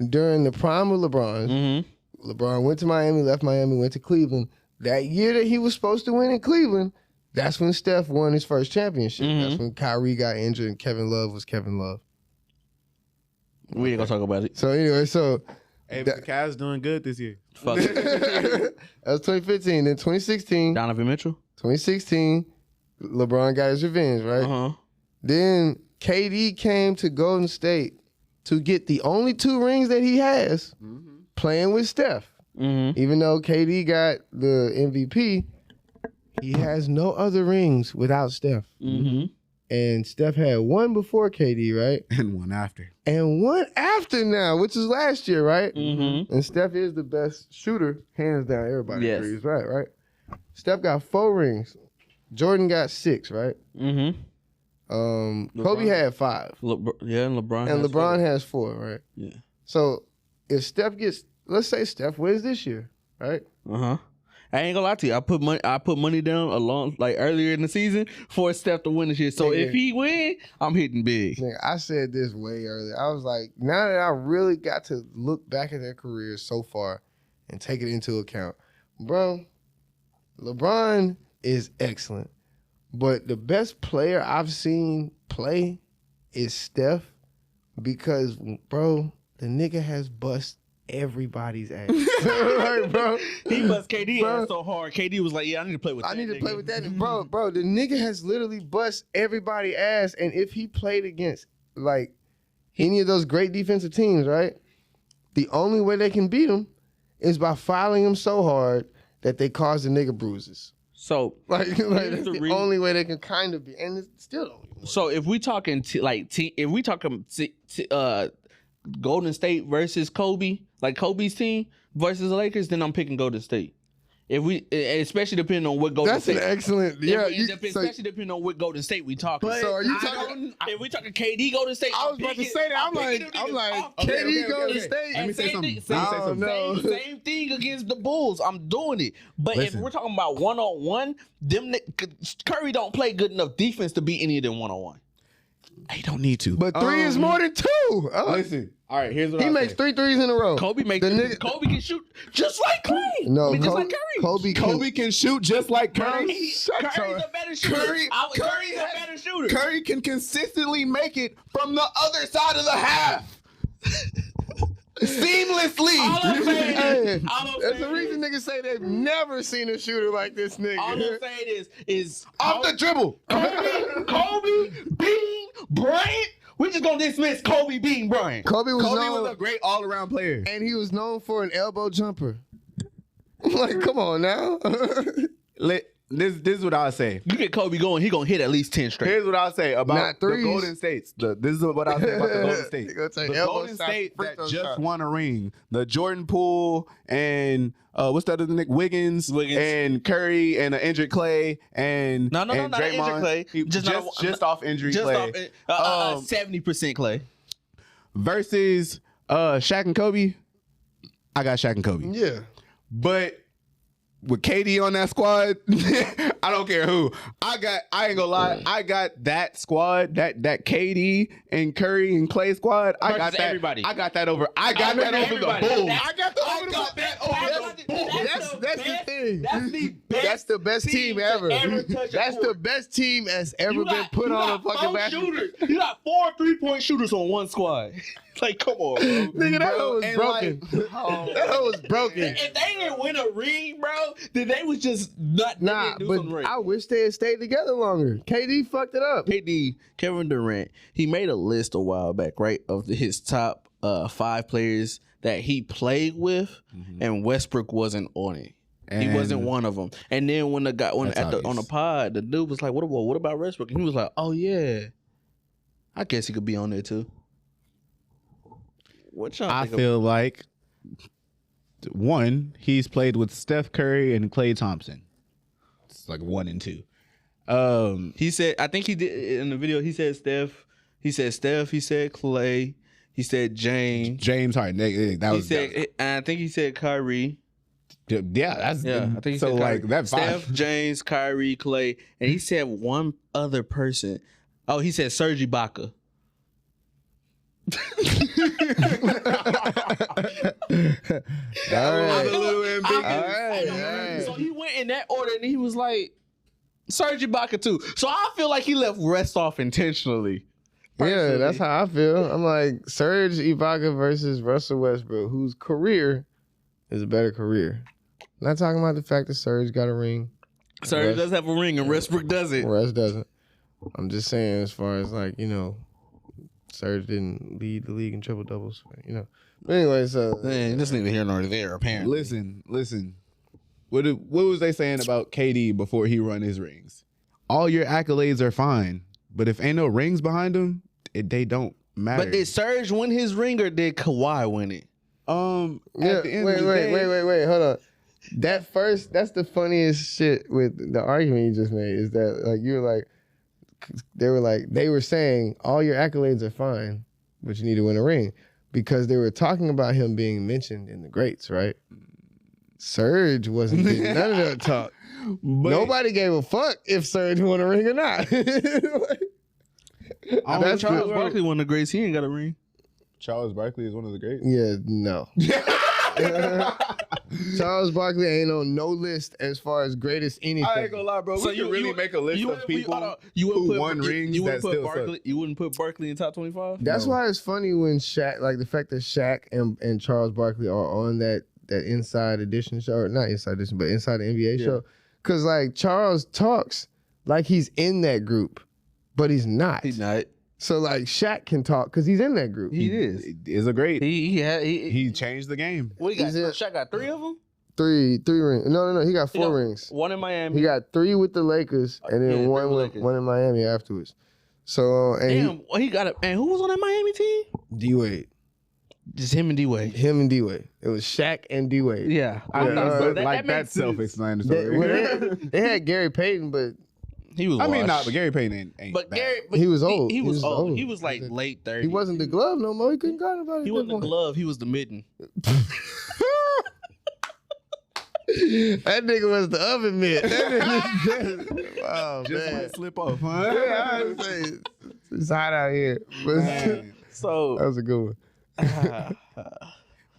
during the prime of LeBron. Mm-hmm. LeBron went to Miami, left Miami, went to Cleveland. That year that he was supposed to win in Cleveland, that's when Steph won his first championship. Mhm. That's when Kyrie got injured and Kevin Love was Kevin Love. We ain't gonna talk about it. So anyway, Hey, but the Cavs doing good this year. Fuck it. that was 2015. Then 2016, Donovan Mitchell. 2016, LeBron got his revenge, right? Uh-huh. Then KD came to Golden State to get the only 2 rings that he has playing with Steph. Mm-hmm. Even though KD got the MVP, he has no other rings without Steph. Mm-hmm. And Steph had 1 before KD, right? And one after. And 1 after now, which is last year, right? Mm-hmm. And Steph is the best shooter, hands down. Everybody Yes. agrees, right? Steph got 4 rings. Jordan got 6, right? Mm-hmm. Kobe had 5. And LeBron. And has LeBron 4. has 4, right? Yeah. So if Steph gets, let's say Steph wins this year, right? Uh-huh. I ain't gonna lie to you. I put money down earlier in the season for Steph to win this year. So Yeah. if he win, I'm hitting big. Nigga, I said this way earlier. I was like, now that I really got to look back at their careers so far and take it into account, bro, LeBron is excellent. But the best player I've seen play is Steph because, bro, the nigga has bust everybody's ass. Like, bro, He bust KD Bro. ass so hard. KD was like, "Yeah, I need to play with. I that need to nigga." play with that. Bro, the nigga has literally bust everybody ass. And if he played against like any of those great defensive teams, right? The only way they can beat him is by fouling him so hard that they cause the nigga bruises. So Like that's the the reason- only way they can kind of be. And it's still the only way. So if we talking Golden State versus Kobe, like Kobe's team versus the Lakers, then I'm picking Golden State. If we, especially depending on what Golden That's State. an excellent. Yeah, Especially depending on what Golden State we talking. So are you talking? If we talking KD Golden State, I was about to say that. I'm like, KD Golden State. Let me say something. Same, Let me say something. same thing against the Bulls. I'm doing it. But Listen. if we're talking about 1-on-1, Curry don't play good enough defense to beat any of them 1-on-1. He don't need to. But 3 is more than 2. Listen. All right, here's what He I'll makes say. 3 threes in a row. Kobe makes The nigga- Kobe can shoot just like Clay. No, I mean, just like Curry. Kobe can shoot just like Curry. Curry's a better shooter. Curry's a better shooter. Curry can consistently make it from the other side of the half. Seamlessly. All I'm saying Hey, is, all I'm that's the saying reason niggas say they've never seen a shooter like this nigga. All I'm saying is Off the dribble. Kobe, Bean, Bryant. We're just gonna dismiss Kobe, Bean, Bryant. Kobe was Kobe known, was a great all-around player. and he was known for an elbow jumper. Like, come on now. This is what I'll say. You get Kobe going, he gonna hit at least 10 straight. Here's what I'll say Not about the threes. Golden States. This is what I'll say about the Golden State. He gonna take The elbow Golden shots, State free that throw just shots. won a ring. The Jordan Poole and what's that other Nick Wiggins and Curry and injured Clay and No, and not an injured Clay. He- just off injury Clay. 70% Clay. Versus Shaq and Kobe. I got Shaq and Kobe. Yeah. But with KD on that squad, I don't care who. I ain't gonna lie, I got that squad, that KD and Curry and Clay squad. I got Versus that. everybody. I got that over. I got that over the Everybody. Bulls. That's- I got that over the Bulls. That's the thing. That's the best. That's the best team ever. to ever touch a That's the court. best team that's ever You been got- put you on a got fucking 4 basketball. shooters. You got 4 3-point shooters on one squad. Like, come on, bro. Nigga, that hoe was and broken. That hoe was broken. If they didn't win a ring, bro, then they was just not. they Nah, didn't do but something right. I wish they had stayed together longer. KD fucked it up. KD, Kevin Durant, he made a list a while back, right, of his top 5 players that he played with, and Westbrook wasn't on it. He wasn't one of them. And then when the guy on the pod, the dude was like, "What about Westbrook?" And he was like, "Oh yeah, I guess he could be on there too." What y'all I think feel like one, he's played with Steph Curry and Klay Thompson. It's like 1 and 2. He said, I think he did in the video. He said Steph. He said Clay. He said James. James Harden. And I think he said Kyrie. I think he so. said Like Kyrie. that. Steph, James, Kyrie, Clay, and he said one other person. Oh, he said Serge Ibaka. All right. I'm a little ambiguous. All right. So he went in that order, and he was like Serge Ibaka too. So I feel like he left rest off intentionally. Yeah, that's how I feel. I'm like Serge Ibaka versus Russell Westbrook, whose career is a better career. Not talking about the fact that Serge got a ring. Serge does have a ring, and Westbrook doesn't. Russ doesn't. I'm just saying, as far as like, Serge didn't lead the league in triple doubles, But anyway, so Man, this neither here nor there, apparently. Listen. What was they saying about KD before he run his rings? All your accolades are fine, but if ain't no rings behind them, they don't matter. But did Serge win his ring or did Kawhi win it? At the end of the day, wait, hold on. That's the funniest shit with the argument you just made, is that like they were saying all your accolades are fine, but you need to win a ring, because they were talking about him being mentioned in the greats, right? Serge wasn't getting none of that talk. But Nobody gave a fuck if Serge won a ring or not. That's Charles Barkley won the greats. He ain't got a ring. Charles Barkley is one of the greats. Yeah, no. Charles Barkley ain't on no list as far as greatest anything. I ain't gonna lie, bro. We can really make a list of people who won rings that still Barkley. suck. You wouldn't put Barkley in top 25? That's why it's funny when Shaq, like the fact that Shaq and Charles Barkley are on that Inside Edition show, or not Inside Edition, but Inside the NBA show. Because like Charles talks like he's in that group, but he's not. He's not. So like Shaq can talk because he's in that group. He is. He is a great. He changed the game. What he got? He's in- Shaq got 3 of them? Three rings. No. He got 4 rings. One in Miami. He got 3 with the Lakers, and then Yeah, one with with Lakers. one in Miami afterwards. So and Damn, he got it. And who was on that Miami team? D-Wade. Just him and D-Wade. Him and D-Wade. It was Shaq and D-Wade. Yeah. I mean, but that's makes sense. self-explanatory. They had Gary Payton, but He was I mean, washed. but Gary Payton ain't But bad. Gary, He was old. He was He was old. old. He was like late 30s. he wasn't the glove no more. He couldn't guard nobody. He wasn't the glove. He was the mitten. That nigga was the oven mitt. That nigga, wow, Just man. might slip off, Yeah, I huh? was gonna say, it's hot out here. But that So was a good one.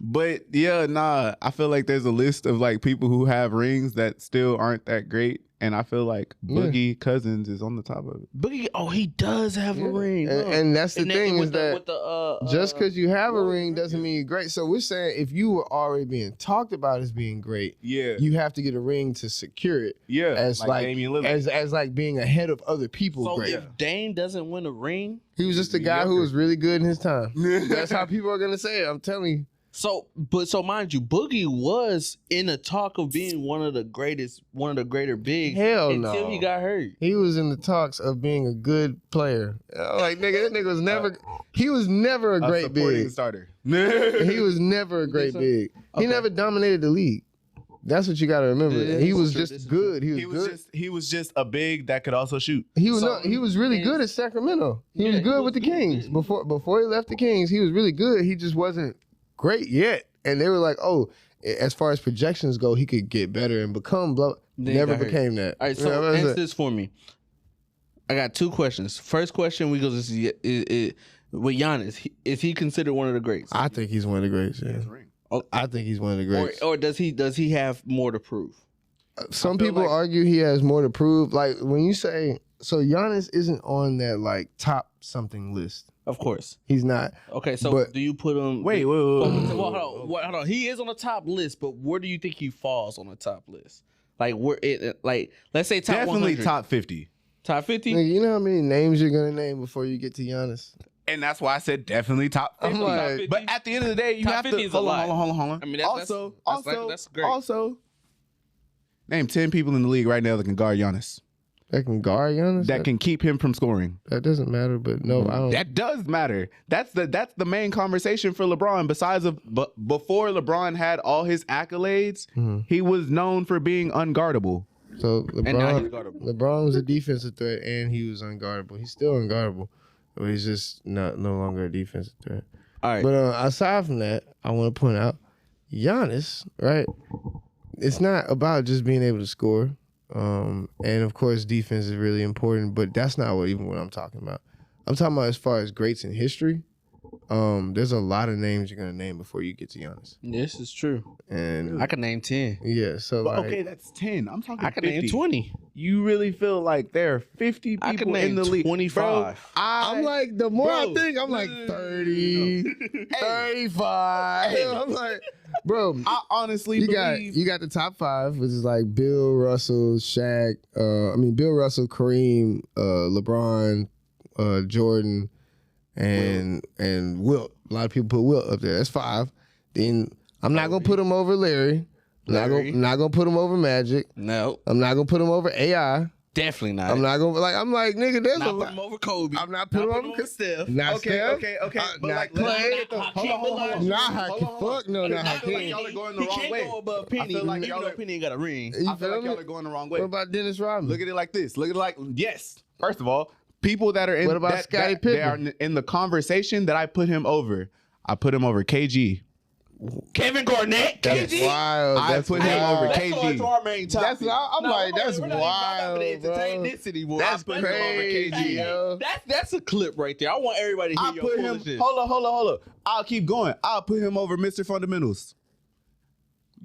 But yeah, nah, I feel like there's a list of like people who have rings that still aren't that great. And I feel like Boogie Cousins is on the top of it. Boogie, he does have a ring. And that's the thing is that with just because you have a ring doesn't mean you're great. So we're saying if you were already being talked about as being great, Yeah. you have to get a ring to secure it. Yeah. As like Damian Lillard. as like being ahead of other people. So great. if Dame doesn't win a ring, He was just a guy who was really good in his time. That's how people are gonna say it. I'm telling you. so mind you, Boogie was in the talk of being one of the greater bigs. Hell until no. he got hurt. He was in the talks of being a good player. Like nigga, that nigga was never. He was never a A great supporting big. starter. He was never a great so? big. He Okay. never dominated the league. That's what you got to remember. Yeah, he this was is true, just this is good. He was He good. was just a big that could also shoot. He was So- he was really and- good at Sacramento. He was Yeah, good he with the was- Kings before he left the Kings. He was really good. He just wasn't great yet. And they were like, "Oh, as far as projections go, he could get better and become blah." Then he Never got hurt. became that. All right, You know so what I'm answer saying? this for me. I got 2 questions. First question, we go to see with Giannis. Is he considered one of the greats? I think he's one of the greats. Yeah. I think he's one of the greats. Or does he have more to prove? Some feel people like- argue he has more to prove. Like when you say, so Giannis isn't on that like top something list. Of course. He's not. Okay, so But- do you put him? Wait. Well, hold on. He is on the top list, but where do you think he falls on the top list? Like where it? Like let's say top Definitely 100. top 50. top 50. Nigga, you know how many names you're gonna name before you get to Giannis? And that's why I said definitely top 50. I'm like- Top 50? But at the end of the day, you Top have 50 to is a hold lot. on. I mean, that's great. Also, name 10 people in the league right now that can guard Giannis. That can guard Giannis? That can keep him from scoring. That doesn't matter, but no, I don't. That does matter. That's the main conversation for LeBron. Besides before LeBron had all his accolades, he was known for being unguardable. So And now he's guardable. LeBron was a defensive threat and he was unguardable. He's still unguardable, but he's just no longer a defensive threat. All right. But aside from that, I want to point out Giannis, right? It's not about just being able to score. And of course, defense is really important, but that's not what I'm talking about. I'm talking about as far as greats in history. There's a lot of names you're gonna name before you get to Giannis. This is true. And I can name 10. yeah, so But like, okay, that's 10. I'm talking I can 50. name 20. You really feel like there are 50 I can people name in the league? 25. Bro, I'm like, the more I Bro. think, I'm like 30, 35. I'm like, bro, I honestly you got believe the top 5, which is like Bill Russell, Shaq, Bill Russell, Kareem, LeBron, Jordan, and Wilt. A lot of people put Wilt up there. That's 5. Then I'm not gonna put him over Larry. Larry. Not gonna put him over Magic. No, I'm not gonna put him over AI. definitely not. I'm not gonna I'm like nigga. There's a Not put lot. him over Kobe. I'm not putting him over Steph. Not Okay, Steph. okay. But not like, Clay. hold on. Not Hakeem. Fuck no, not I feel like Hakeem. y'all are going the He wrong can't way. go above I Penny. feel like Even y'all though are- Penny ain't got a ring. You I feel like feel y'all me? are going the wrong What way. about Dennis Rodman? Look at it like this. Look at it like, yes. First of all, people that are in What about Scottie they are Pippen? in the conversation that I put him over. I put him over KG. Kevin Garnett. That's KG. wild. I That's put him wild. over Let's KG. go into our main topic. That's I'm like, that's we're not even about wild, to entertain bro. this anymore. That's I put him over crazy, KG. yo. That's a clip right there. I want everybody to hear I your put him. foolishness. Hold on. I'll keep going. I'll put him over Mr. Fundamentals.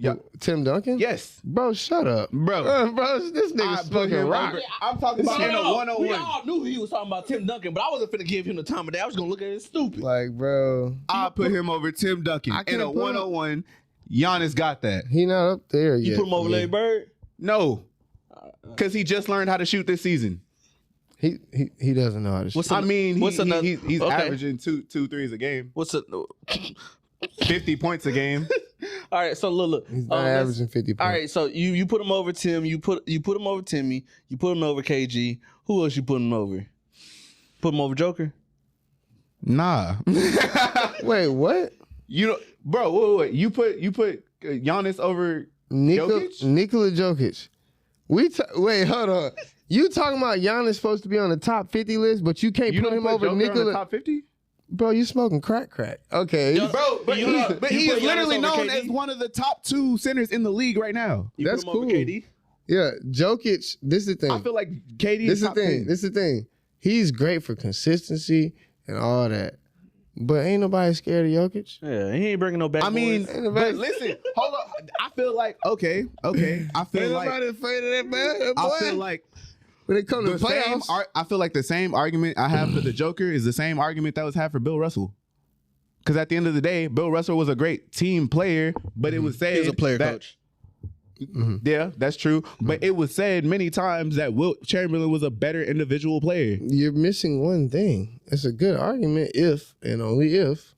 Yeah. Tim Duncan? Yes, Bro, shut up. bro. Bro, this I nigga put smoking him rock. over. I'm talking about in a We one-on-one. all knew he was talking about Tim Duncan, but I wasn't finna give him the time of day. I was gonna look at it stupid. Like, bro, I'll put him over Tim Duncan I in can't a put him- one-on-one. Giannis got that. he not up there yet. You put him over Larry Bird? No, because he just learned how to shoot this season. He doesn't know how to shoot. What's I mean, what's another? he's okay. averaging two threes a game, What's a? 50 points a game. All right, so look. He's not let's- averaging 50 points. All right, so you put him over Tim. You put him over Timmy. You put him over KG. Who else you put him over? Put him over Joker. Nah, Wait, what? you know, bro. Wait. You put Giannis over Jokic? Nikola Jokic. Wait, hold on. You talking about Giannis supposed to be on the top 50 list, but you can't You put don't him put over Joker on the Nikola? top 50? Bro, you smoking crack. Okay. Bro, but You he put is Giannis literally over known KD? as one of the top 2 centers in the league right now. You That's put him over cool. KD. Yeah, Jokic, this is the thing. I feel like KD This is is the top thing. 10. This is the thing. He's great for consistency and all that. But ain't nobody scared of Jokic. Yeah, he ain't bringing no back. I mean, Ain't nobody- but listen, hold on. I feel like okay. I feel Ain't like nobody afraid of that man. Boy. I feel like when it comes to the same. playoffs. I feel like the same argument I have for the Joker is the same argument that was had for Bill Russell. Because at the end of the day, Bill Russell was a great team player, but it was said he was a player that, coach. Yeah, that's true. But it was said many times that Wilt Chamberlain was a better individual player. You're missing one thing. It's a good argument if and only if.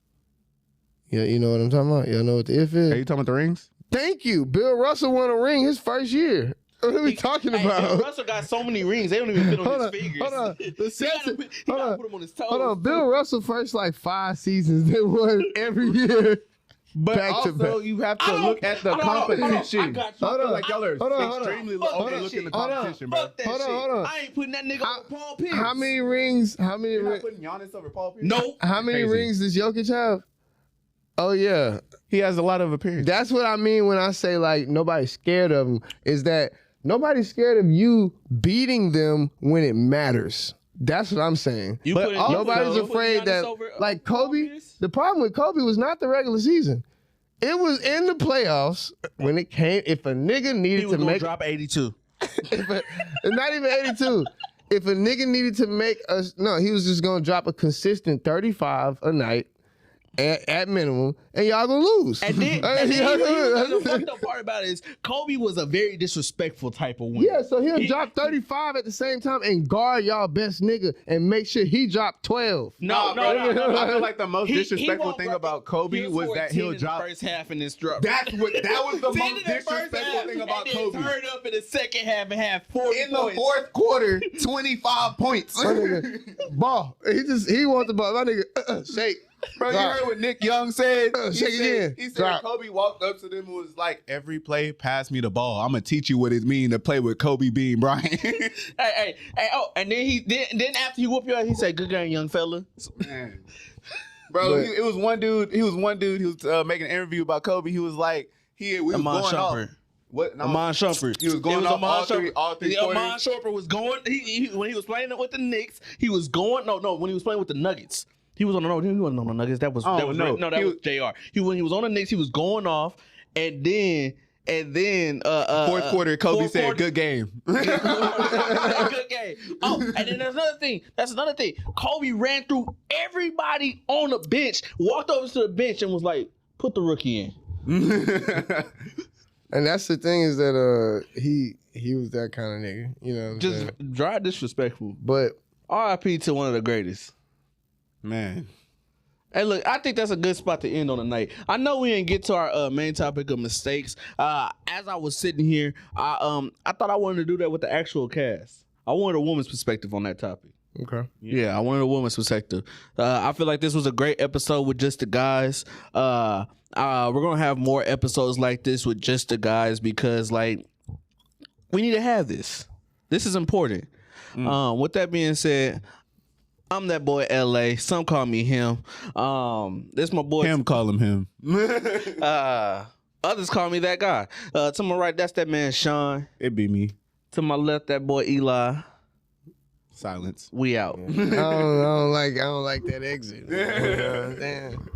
Yeah, you know what I'm talking about? Y'all know what the if is? Are you talking about the rings? Thank you. Bill Russell won a ring his first year. What are we talking Hey, about? Bill Russell got so many rings, they don't even fit on Hold his on, fingers. hold on. The He gotta sense- put- he hold gotta on. put him on his toes. Hold on. Bill Russell first like 5 seasons they won every year. But Back to also, back. you have to I don't- look at the hold on, hold on, competition. I got you. I feel like y'all are Hold on, hold on. extremely Fuck that overlooking shit. the Hold on. competition, bro. Fuck that Hold on, shit. hold on. I ain't putting that nigga How- over Paul Pierce. How many rings? You're not putting Giannis over Paul Pierce? No. How many Crazy. rings does Jokic have? Oh yeah. He has a lot of appearances. That's what I mean when I say like nobody's scared of him. Is that nobody's scared of you beating them when it matters. That's what I'm saying. You But putting- also- Nobody's you putting afraid Giannis that over, like Paul Kobe. Pierce? The problem with Kobe was not the regular season. It was in the playoffs when it came. If a nigga He needed was to gonna make, drop 82. not even 82. if a nigga needed to make us, no, he was just gonna drop a consistent 35 a night at minimum, and y'all gonna lose. And then, the fucked up part about it is Kobe was a very disrespectful type of winner. Yeah, so he'll drop 35 at the same time and guard y'all best nigga and make sure he drop 12. No. I feel like the most He disrespectful won't thing work. about Kobe was that he'll in drop. the first half in this drop. That was the 10 most in the first disrespectful half, thing about and then Kobe. turned up in the second half and had 40 In the points. fourth quarter, 25 points. My nigga, ball. He wants the ball. My nigga, shake. Bro, you Drop. heard what Nick Young said? Shake again. He said Drop. Kobe walked up to them and was like, every play, pass me the ball. I'm going to teach you what it means to play with Kobe Bean Bryant. Hey, oh, and then after he whooped you out, he said, "Good game, young fella." Man. Bro, it was one dude. He was making an interview about Kobe. He was like, we was Amon going off. Shumpert. What? No, Amon Shumpert. He was going off all three quarters. Amon Shumpert was going. When he was playing with the Knicks, he was going. No. When he was playing with the Nuggets, he was on the. He wasn't on the Nuggets. That was Oh, that was no. that was Jr. When he was on the Knicks, he was going off, and then Fourth quarter, Kobe said, "Good game." Good game. Oh, and then there's another thing. That's another thing. Kobe ran through everybody on the bench, walked over to the bench, and was like, "Put the rookie in." And that's the thing is that he was that kind of nigga. You know what I'm Just saying? dry disrespectful. But R.I.P. to one of the greatest. Man. Hey, look, I think that's a good spot to end on the night. I know we didn't get to our main topic of mistakes. As I was sitting here, I thought I wanted to do that with the actual cast. I wanted a woman's perspective on that topic. okay. Yeah, I wanted a woman's perspective. I feel like this was a great episode with just the guys. We're gonna have more episodes like this with just the guys because, like, we need to have this. This is important. With that being said, I'm that boy LA. Some call me him. This my boy. Him, call him him. Others call me that guy. To my right, that's that man Sean. It be me. To my left, that boy Eli. Silence. We out. I don't like that exit. You know what I'm saying?